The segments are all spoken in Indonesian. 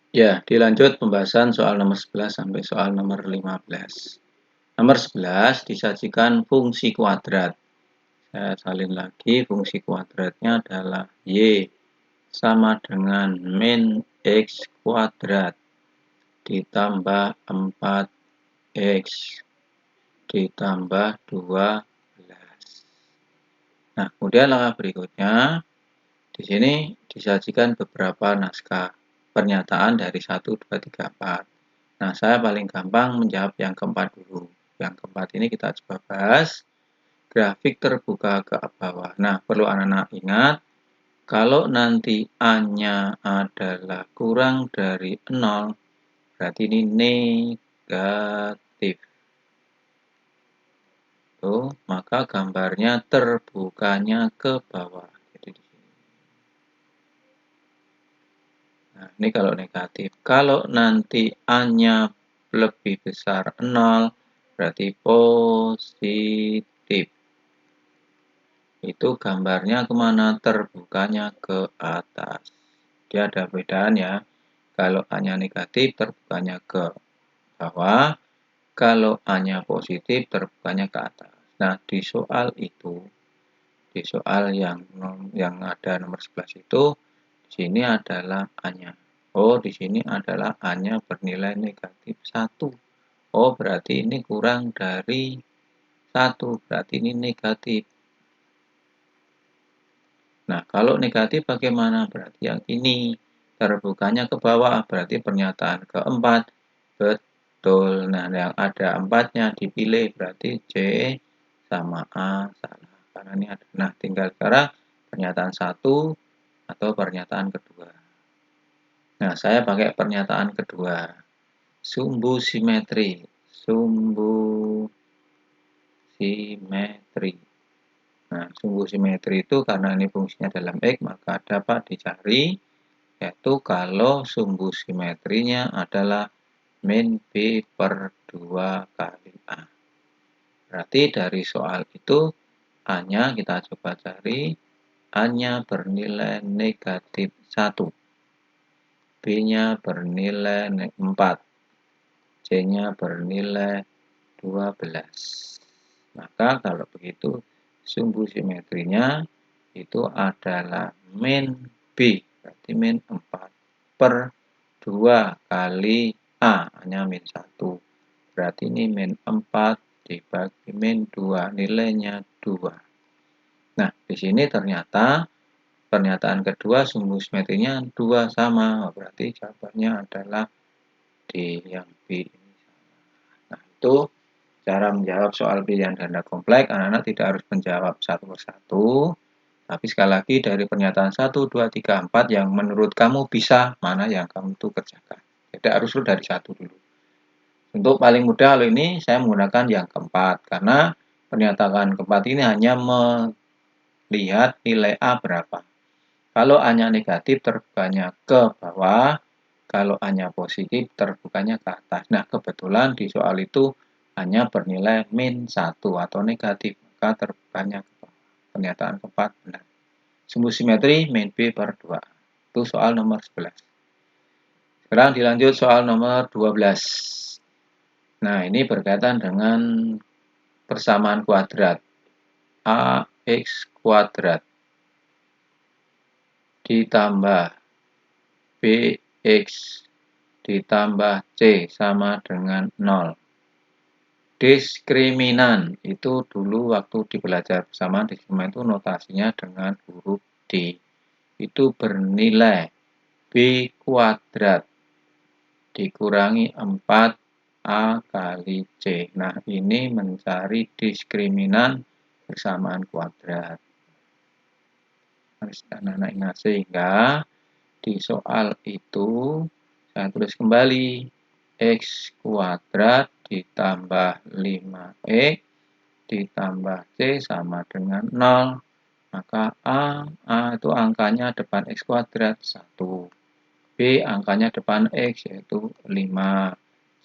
Ya, dilanjut pembahasan soal nomor 11 sampai soal nomor 15. Nomor 11 disajikan fungsi kuadrat. Saya salin lagi, fungsi kuadratnya adalah Y sama dengan min X kuadrat ditambah 4X ditambah 12. Nah, kemudian langkah berikutnya, di sini disajikan beberapa naskah pernyataan dari 1, 2, 3, 4. Nah, saya paling gampang menjawab yang keempat dulu. Yang keempat ini kita coba bahas. Grafik terbuka ke bawah. Nah, perlu anak-anak ingat, kalau nanti A-nya adalah kurang dari 0, berarti ini negatif. Tuh, maka gambarnya terbukanya ke bawah. Jadi di sini. Nah, ini kalau negatif. Kalau nanti A-nya lebih besar 0, berarti positif. Itu gambarnya kemana? Terbukanya ke atas. Dia ada perbedaan ya. Kalau A-nya negatif, terbukanya ke bawah. Kalau A-nya positif, terbukanya ke atas. Nah, di soal itu, di soal yang ada nomor 11 itu, di sini adalah A-nya. Oh, di sini adalah A-nya bernilai negatif 1. Oh, berarti ini kurang dari 1. Berarti ini negatif. Nah, kalau negatif bagaimana? Berarti yang ini terbukanya ke bawah, berarti pernyataan keempat betul. Nah, yang ada 4-nya dipilih, berarti C sama A salah. Karena ini ada. Nah, tinggal sekarang pernyataan 1 atau pernyataan kedua. Nah, saya pakai pernyataan kedua. Sumbu simetri. Sumbu simetri. Nah, sumbu simetri itu karena ini fungsinya dalam X, maka dapat dicari, yaitu kalau sumbu simetrinya adalah min B per 2 kali A. Berarti dari soal itu, A-nya kita coba cari, A-nya bernilai negatif 1, B-nya bernilai 4, C-nya bernilai 12. Maka kalau begitu, sumbu simetrinya itu adalah min B, berarti min 4 per 2 kali A, hanya min 1. Berarti ini min 4 dibagi min 2, nilainya 2. Nah, di sini ternyata pernyataan kedua sumbu simetrinya 2 sama, berarti jawabannya adalah D yang B ini. Nah, itu cara menjawab soal pilihan ganda kompleks. Anak-anak tidak harus menjawab satu persatu, tapi sekali lagi dari pernyataan 1, 2, 3, 4 yang menurut kamu bisa, mana yang kamu tuh kerjakan. Tidak harus dari satu dulu. Untuk paling mudah hal ini saya menggunakan yang keempat, karena pernyataan keempat ini hanya melihat nilai A berapa. Kalau A-nya negatif, terbukanya ke bawah. Kalau A-nya positif, terbukanya ke atas. Nah, kebetulan di soal itu hanya bernilai min 1 atau negatif, maka terbukanya ke bawah. Pernyataan keempat benar. Sumbu simetri min B per 2. Itu soal nomor 11. Sekarang dilanjut soal nomor 12. Nah, ini berkaitan dengan persamaan kuadrat. AX kuadrat ditambah BX ditambah C sama dengan 0. Diskriminan itu dulu waktu di belajar persamaan diskriminan itu notasinya dengan huruf D. Itu bernilai B kuadrat dikurangi 4A kali C. Nah, ini mencari diskriminan persamaan kuadrat. Harus anak-anak ingat, sehingga di soal itu saya tulis kembali X kuadrat ditambah 5X ditambah C sama dengan 0. Maka A itu angkanya depan X kuadrat 1. B angkanya depan X yaitu 5.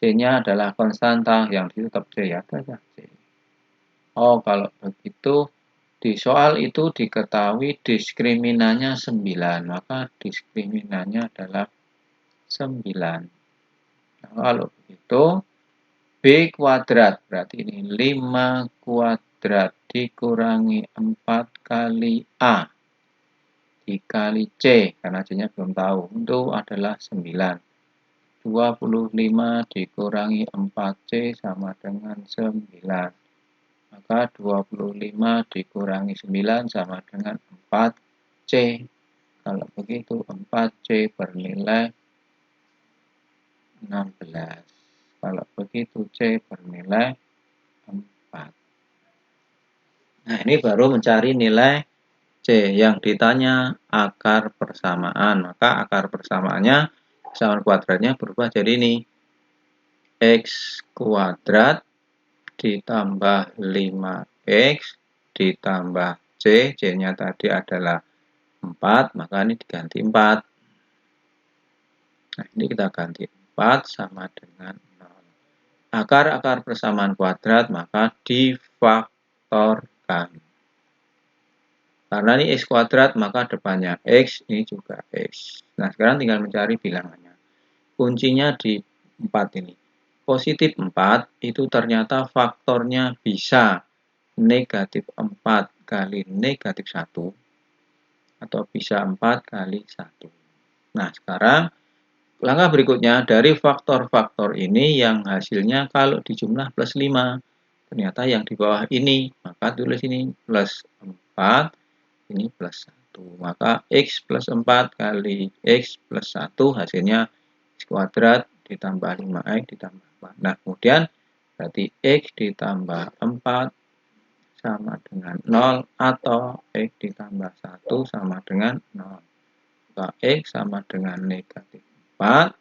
C-nya adalah konstanta yang tetap C ya, C. Oh, kalau begitu di soal itu diketahui diskriminannya 9, maka diskriminannya adalah 9. Nah, kalau begitu, B kuadrat, berarti ini 5 kuadrat dikurangi 4 kali A dikali C, karena C-nya belum tahu, itu adalah 9. 25 dikurangi 4C sama dengan 9. Maka 25 dikurangi 9 sama dengan 4C. Kalau begitu 4C bernilai 16. Kalau begitu C bernilai 4. Nah, ini baru mencari nilai C. Yang ditanya akar persamaan. Maka akar persamaannya, persamaan kuadratnya berubah jadi ini. X kuadrat ditambah 5X ditambah C. C-nya tadi adalah 4. Maka ini diganti 4. Nah, ini kita ganti 4 sama dengan 0. Akar-akar persamaan kuadrat maka difaktorkan. Karena ini X kuadrat maka depannya X, ini juga X. Nah, sekarang tinggal mencari bilangannya. Kuncinya di 4 ini. Positif 4 itu ternyata faktornya bisa negatif 4 kali negatif 1 atau bisa 4 kali 1. Nah, sekarang langkah berikutnya dari faktor-faktor ini yang hasilnya kalau dijumlah plus 5. Ternyata yang di bawah ini, maka tulis ini plus 4, ini plus 1. Maka X plus 4 kali X plus 1 hasilnya X kuadrat ditambah 5X ditambah 4. Nah, kemudian berarti X ditambah 4 sama dengan 0 atau X ditambah 1 sama dengan 0. Maka X sama dengan negatif 4,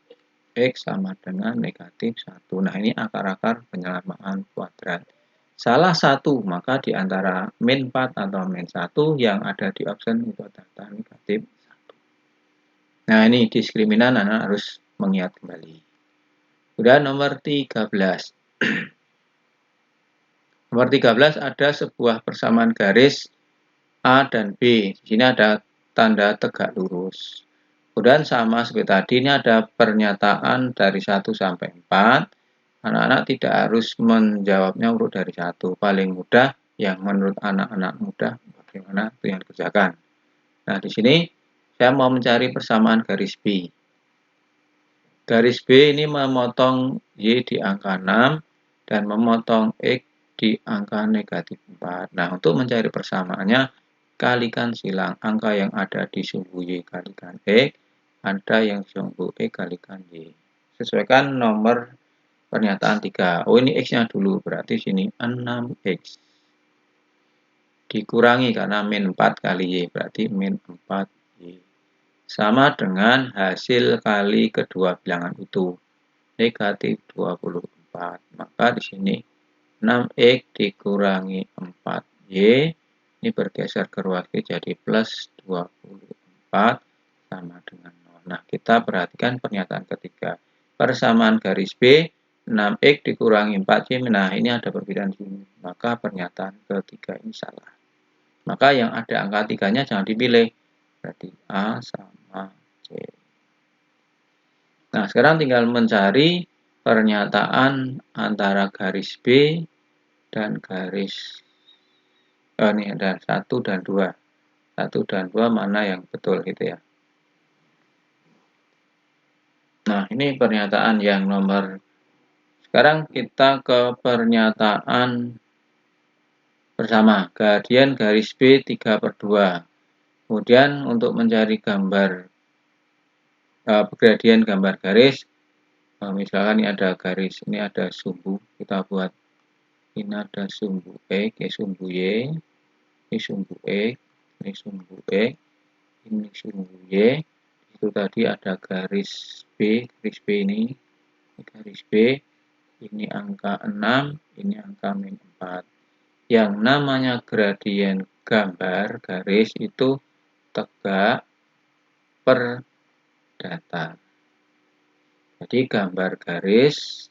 X sama dengan negatif 1. Nah, ini akar-akar penyelamaan kuadrat. Salah satu, maka di antara min 4 atau min 1 yang ada di option itu adalah negatif 1. Nah, ini diskriminan anak harus mengingat kembali. Kemudian nomor 13. Nomor 13 ada sebuah persamaan garis A dan B. Di sini ada tanda tegak lurus. Kemudian sama seperti tadi, ini ada pernyataan dari 1 sampai 4. Anak-anak tidak harus menjawabnya urut dari 1. Paling mudah yang menurut anak-anak mudah bagaimana itu yang dikerjakan. Nah, di sini saya mau mencari persamaan garis B. Garis B ini memotong Y di angka 6 dan memotong X di angka negatif 4. Nah, untuk mencari persamaannya, kalikan silang angka yang ada di sumbu Y kalikan X, ada yang sumbu X kalikan Y. Sesuaikan nomor pernyataan 3. Oh, ini X-nya dulu, berarti sini 6X. Dikurangi karena min 4 kali Y, berarti min 4Y. Sama dengan hasil kali kedua bilangan itu, negatif 24. Maka di sini 6X dikurangi 4Y, ini bergeser ke ruas X jadi plus 24 sama dengan 0. Nah, kita perhatikan pernyataan ketiga. Persamaan garis B, 6X dikurangi 4Y, nah ini ada perbedaan di sini. Maka pernyataan ketiga ini salah. Maka yang ada angka 3-nya jangan dipilih. Berarti A sama C. Nah, sekarang tinggal mencari pernyataan antara garis B dan garis ini ada 1 dan 2. 1 dan 2 mana yang betul gitu ya. Nah, ini pernyataan yang nomor. Sekarang kita ke pernyataan bersama. Gradian garis B 3/2. Kemudian untuk mencari gambar gradian gambar garis, misalkan ini ada garis, ini ada sumbu, kita buat ini ada sumbu X, sumbu Y, ini sumbu X, ini sumbu X, ini sumbu Y. Itu tadi ada garis B ini garis B, ini angka 6, ini angka min 4. Yang namanya gradien gambar garis itu tegak per datar. Jadi gambar garis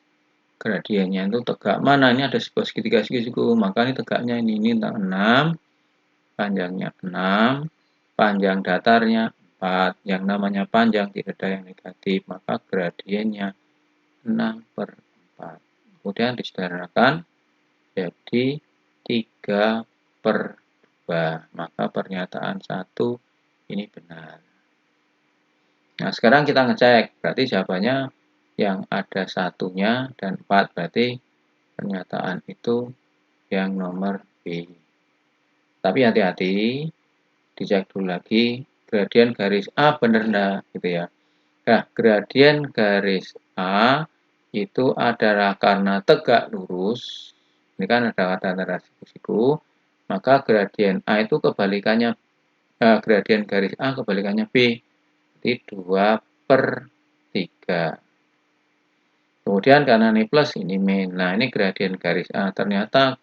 gradiennya itu tegak mana? Ini ada sebuah segitiga siku, maka ini tegaknya ini 6, panjangnya 6, panjang datarnya 4. Yang namanya panjang tidak ada yang negatif, maka gradiennya 6/4. Kemudian disederhanakan jadi 3/2. Maka pernyataan 1 ini benar. Nah, sekarang kita ngecek. Berarti jawabannya yang ada satunya dan 4. Berarti pernyataan itu yang nomor B. Tapi hati-hati, dicek dulu lagi gradien garis A benar enggak gitu ya. Nah, gradien garis A itu adalah karena tegak lurus. Ini kan ada tanda siku-siku. Maka gradien A itu kebalikannya gradien garis A kebalikannya B. Jadi 2/3. Kemudian karena ini plus ini min. Nah, ini gradien garis A. Ternyata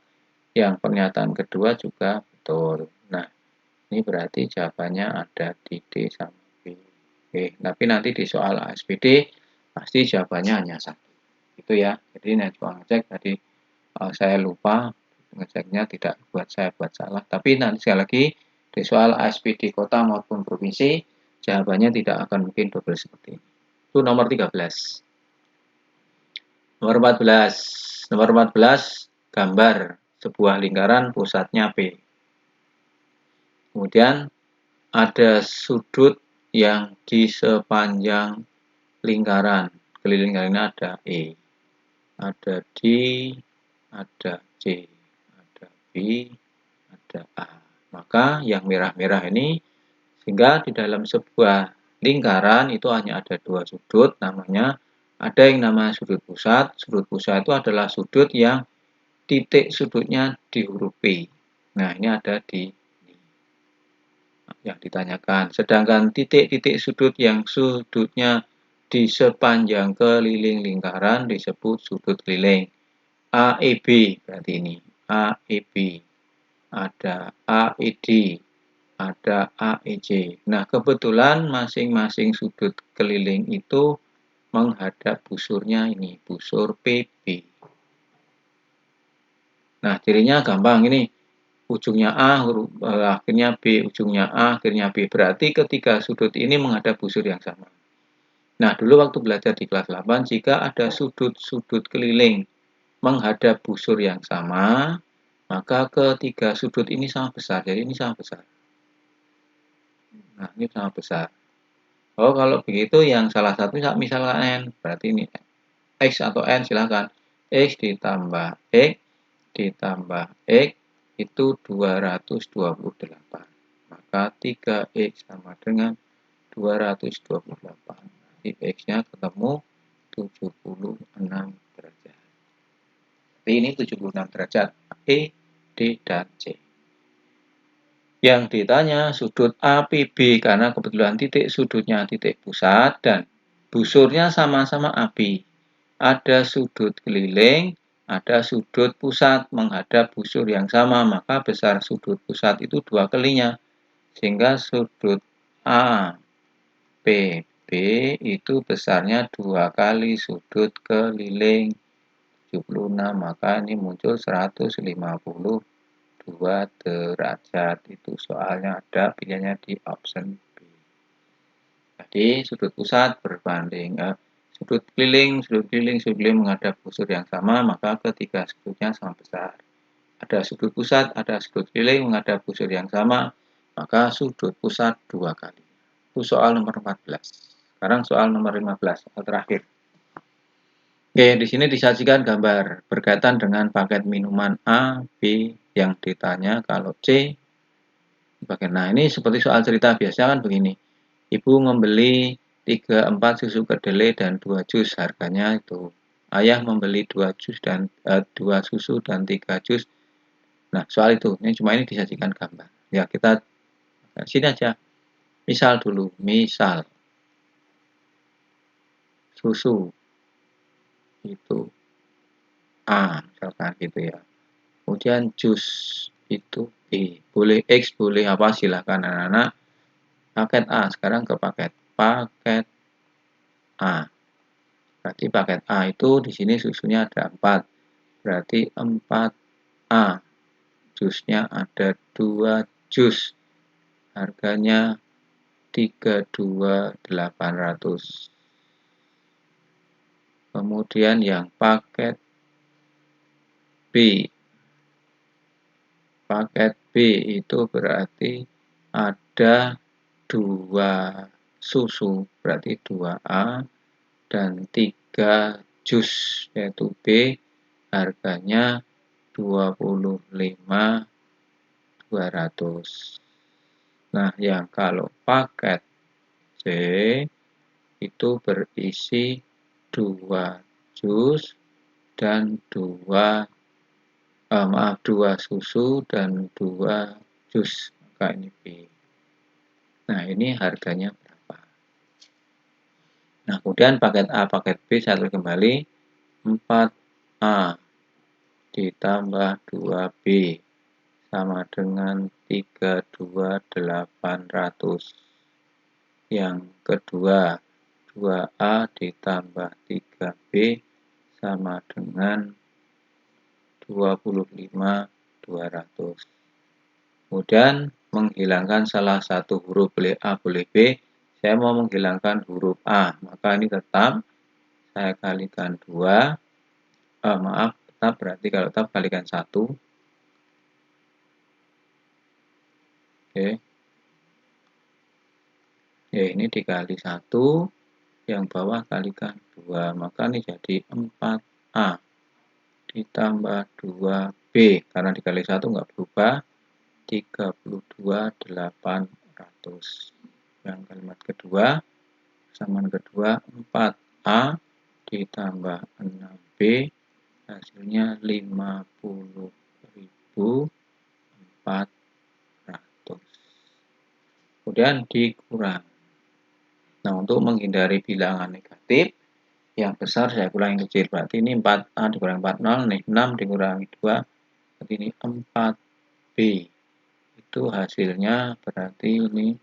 yang pernyataan kedua juga betul. Nah, ini berarti jawabannya ada di D sama B. Oke, tapi nanti di soal ASPD pasti jawabannya hanya 1. Itu ya. Jadi ini cuma ngecek tadi saya lupa ngeceknya tidak buat saya buat salah. Tapi nanti sekali lagi di soal ASPD kota maupun provinsi jawabannya tidak akan mungkin double seperti ini. Itu nomor 13. Nomor 14. Nomor 14 gambar sebuah lingkaran pusatnya P. Kemudian ada sudut yang di sepanjang lingkaran. Keliling lingkarannya ada E, ada D, ada C, ada B, ada A. Maka yang merah-merah ini sehingga di dalam sebuah lingkaran itu hanya ada 2 sudut, namanya ada yang namanya sudut pusat. Sudut pusat itu adalah sudut yang titik sudutnya di huruf P. Nah, ini ada di yang ditanyakan. Sedangkan titik-titik sudut yang sudutnya di sepanjang keliling lingkaran disebut sudut keliling. AEB berarti ini. AEB. Ada AED. Ada AEC. Nah, kebetulan masing-masing sudut keliling itu menghadap busurnya ini, busur PB. Nah, cirinya gampang ini. Ujungnya A, akhirnya B, ujungnya A, akhirnya B. Berarti ketiga sudut ini menghadap busur yang sama. Nah, dulu waktu belajar di kelas 8, jika ada sudut-sudut keliling menghadap busur yang sama, maka ketiga sudut ini sama besar. Jadi ini sama besar. Nah, ini sama besar. Oh, kalau begitu yang salah satu misalkan N, berarti ini X atau N silahkan. X ditambah X ditambah X itu 228. Maka 3X sama dengan 228. Nanti X-nya ketemu 76 derajat. Jadi ini 76 derajat E, D, dan C. Yang ditanya sudut APB karena kebetulan titik sudutnya titik pusat dan busurnya sama-sama AB. Ada sudut keliling, ada sudut pusat menghadap busur yang sama, maka besar sudut pusat itu 2 kalinya. Sehingga sudut APB itu besarnya 2 kali sudut keliling 76, maka ini muncul 152 derajat. Itu soalnya ada pilihannya di option B. Jadi sudut pusat berbanding sudut keliling menghadap busur yang sama, maka ketiga sudutnya sama besar. Ada sudut pusat, ada sudut keliling menghadap busur yang sama, maka sudut pusat 2 kali. Itu soal nomor 14. Sekarang soal nomor 15, soal terakhir. Oke, di sini disajikan gambar berkaitan dengan paket minuman A, B yang ditanya kalau C. Nah, ini seperti soal cerita biasa kan begini. Ibu membeli 3-4 susu kedelai dan 2 jus, harganya itu. Ayah membeli 2 jus dan 2 susu dan 3 jus. Nah, soal itu, ini cuma ini disajikan gambar. Ya, kita sini aja. Misal dulu, misal susu itu A, misalkan gitu ya. Kemudian jus itu B. Boleh X, boleh apa, silahkan anak-anak. Paket A, sekarang ke paket A. Berarti paket A itu di sini susunya ada 4. Berarti 4A. Jusnya ada 2 jus. Harganya 32.800. Kemudian yang paket B. Paket B itu berarti ada 2 susu, berarti 2A, dan 3 jus, yaitu B, harganya 25.200. Nah, yang kalau paket C itu berisi 2 jus dan 2 susu dan 2 jus, maka ini B. Nah, ini harganya berapa? Nah, kemudian paket A, paket B, saya tulis kembali 4A ditambah 2B sama dengan 32.800. Yang kedua, 2A ditambah 3B sama dengan 25.200. Kemudian menghilangkan salah satu huruf, boleh A, boleh B. Saya mau menghilangkan huruf A, maka ini tetap saya kalikan 2. Tetap berarti kalau tetap kalikan 1. Oke. Ya, ini dikali 1, yang bawah kalikan 2, maka ini jadi 4A ditambah 2B, karena dikali 1 nggak berubah, 32.800. Yang kalimat kedua, persamaan kedua 4A ditambah 6B, hasilnya 50.400. Kemudian dikurang. Nah, untuk menghindari bilangan negatif, yang besar saya kurangi kecil. Berarti ini 4A dikurangi 40, nih 6 dikurangi 2, berarti ini 4B. Itu hasilnya berarti ini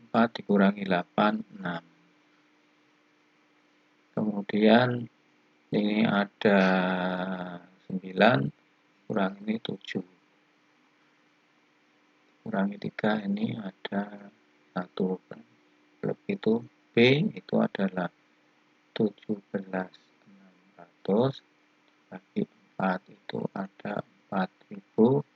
4 dikurangi 8, 6. Kemudian ini ada 9, kurang ini 7. Kurangi 3, ini ada 1. Kalau itu B itu adalah 17.600, bagi 4 itu ada 4.400.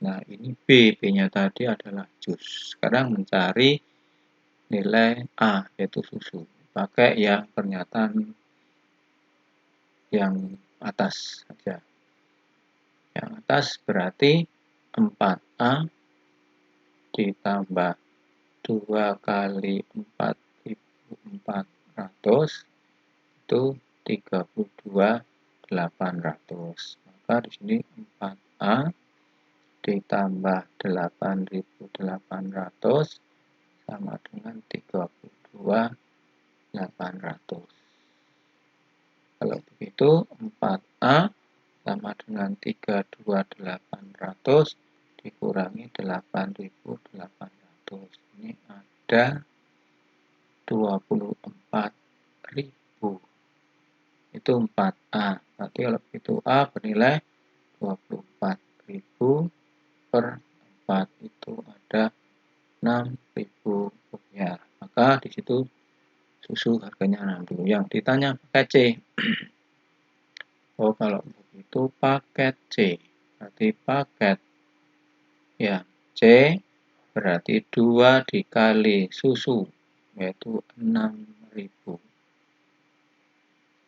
Nah, ini B, B-nya tadi adalah jus. Sekarang mencari nilai A, yaitu susu. Pakai yang pernyataan yang atas saja. Yang atas berarti 4A ditambah 2 kali 4.400 itu 32.800. Maka di sini 4A ditambah 8.800 sama dengan 32.800. Kalau begitu 4A sama dengan 32.800 dikurangi 8.800. Ini ada 24.000. Itu 4A. Berarti kalau begitu A bernilai 24.000 per 4 itu ada 6.000 rupiah. Maka di situ susu harganya 6.000. Yang ditanya paket C. Oh, kalau begitu paket C. Berarti paket ya C berarti 2 dikali susu, yaitu 6.000.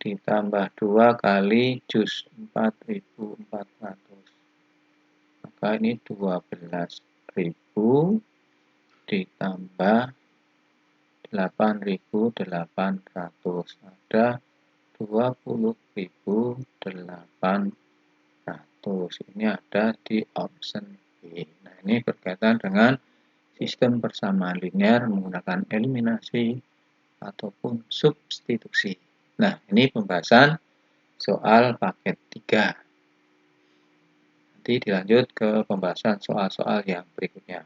Ditambah 2 kali jus, 4.400. Maka ini 12.000 ditambah 8.800. Ada 20.800. Ini ada di option B. Nah, ini berkaitan dengan sistem persamaan linear menggunakan eliminasi ataupun substitusi. Nah, ini pembahasan soal paket 3. Nanti dilanjut ke pembahasan soal-soal yang berikutnya.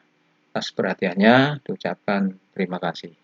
Atas perhatiannya, diucapkan terima kasih.